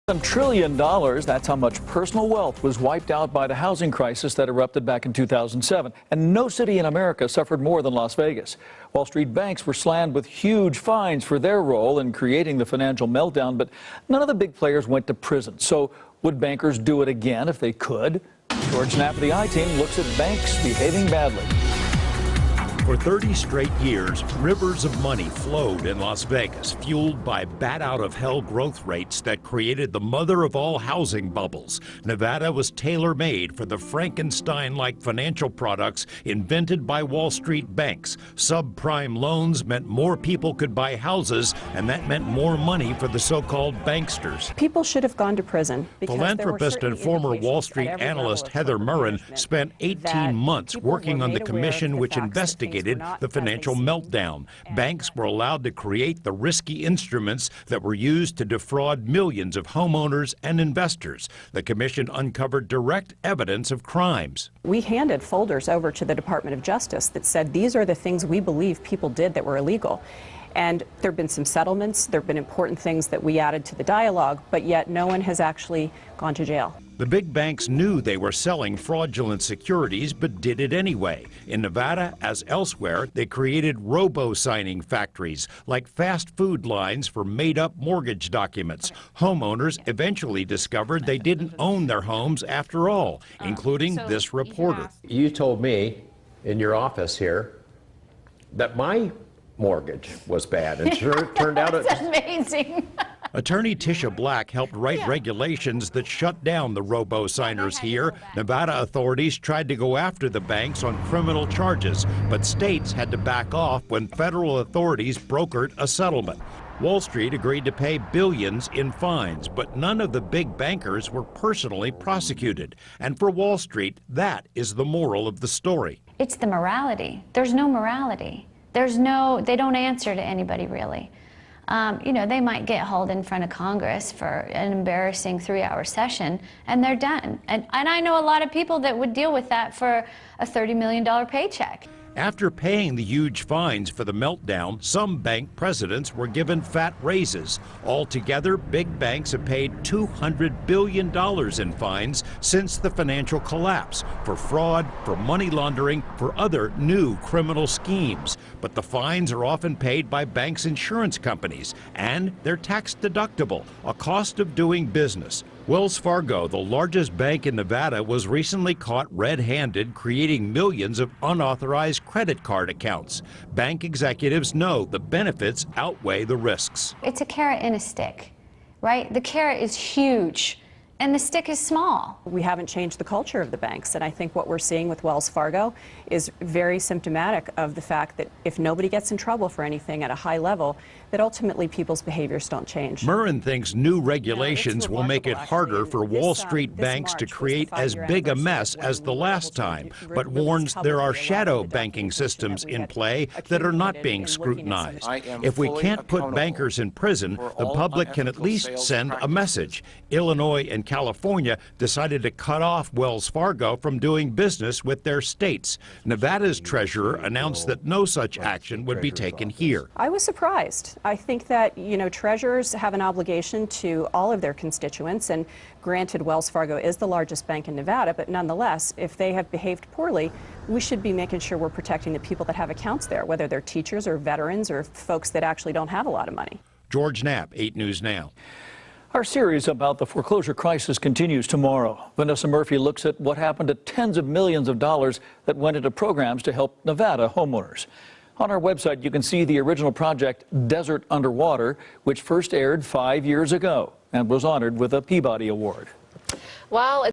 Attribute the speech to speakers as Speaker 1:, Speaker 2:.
Speaker 1: $1 trillion, that's how much personal wealth was wiped out by the housing crisis that erupted back in 2007. And no city in America suffered more than Las Vegas. Wall Street banks were slammed with huge fines for their role in creating the financial meltdown, but none of the big players went to prison. So would bankers do it again if they could? George Knapp of the I-Team looks at banks behaving badly.
Speaker 2: For 30 straight years, rivers of money flowed in Las Vegas, fueled by bat-out-of-hell growth rates that created the mother of all housing bubbles. Nevada was tailor-made for the Frankenstein-like financial products invented by Wall Street banks. Subprime loans meant more people could buy houses, and that meant more money for the so-called banksters.
Speaker 3: People should have gone to prison.
Speaker 2: Philanthropist and former Wall Street analyst Heather Murrin spent 18 months working on the commission which investigated the financial meltdown. Banks were allowed to create the risky instruments that were used to defraud millions of homeowners and investors. The commission uncovered direct evidence of crimes.
Speaker 3: We handed folders over to the Department of Justice that said these are the things we believe people did that were illegal. And there have been some settlements, there have been important things that we added to the dialogue, but yet no one has actually gone to jail.
Speaker 2: The big banks knew they were selling fraudulent securities, but did it anyway. In Nevada, as elsewhere, they created robo-signing factories, like fast food lines for made-up mortgage documents. Homeowners eventually discovered they didn't own their homes after all, including this reporter.
Speaker 4: You told me in your office here that my mortgage was bad, and sure it turned out
Speaker 5: That's amazing.
Speaker 2: Attorney Tisha Black helped write regulations that shut down the robo-signers here. Nevada authorities tried to go after the banks on criminal charges, but states had to back off when federal authorities brokered a settlement. Wall Street agreed to pay billions in fines, but none of the big bankers were personally prosecuted. And for Wall Street, that is the moral of the story.
Speaker 5: It's the morality. There's no morality. They don't answer to anybody, really. You know, they might get hauled in front of Congress for an embarrassing 3-hour session, and they're done. And I know a lot of people that would deal with that for a $30 million paycheck.
Speaker 2: After paying the huge fines for the meltdown, some bank presidents were given fat raises. Altogether, big banks have paid $200 billion in fines since the financial collapse for fraud, for money laundering, for other new criminal schemes. But the fines are often paid by banks' insurance companies, and they're tax deductible, a cost of doing business. Wells Fargo, the largest bank in Nevada, was recently caught red-handed creating millions of unauthorized credit card accounts. Bank executives know the benefits outweigh the risks.
Speaker 5: It's a carrot and a stick, right? The carrot is huge, and the stick is small.
Speaker 3: We haven't changed the culture of the banks, and I think what we're seeing with Wells Fargo is very symptomatic of the fact that if nobody gets in trouble for anything at a high level, that ultimately people's behaviors don't change.
Speaker 2: Murrin thinks new regulations will make it harder for Wall Street banks to create as big a mess as the last time, but warns there are shadow banking systems in play that are not being scrutinized. If we can't put bankers in prison, the public can at least send a message. Illinois and California decided to cut off Wells Fargo from doing business with their states. Nevada's treasurer announced that no such action would be taken here.
Speaker 3: I was surprised. I think that, you know, treasurers have an obligation to all of their constituents, and granted, Wells Fargo is the largest bank in Nevada, but nonetheless, if they have behaved poorly, we should be making sure we're protecting the people that have accounts there, whether they're teachers or veterans or folks that actually don't have a lot of money.
Speaker 2: George Knapp, 8 News Now.
Speaker 1: Our series about the foreclosure crisis continues tomorrow. Vanessa Murphy looks at what happened to tens of millions of dollars that went into programs to help Nevada homeowners. On our website, you can see the original project, Desert Underwater, which first aired 5 years ago and was honored with a Peabody Award.
Speaker 6: Well,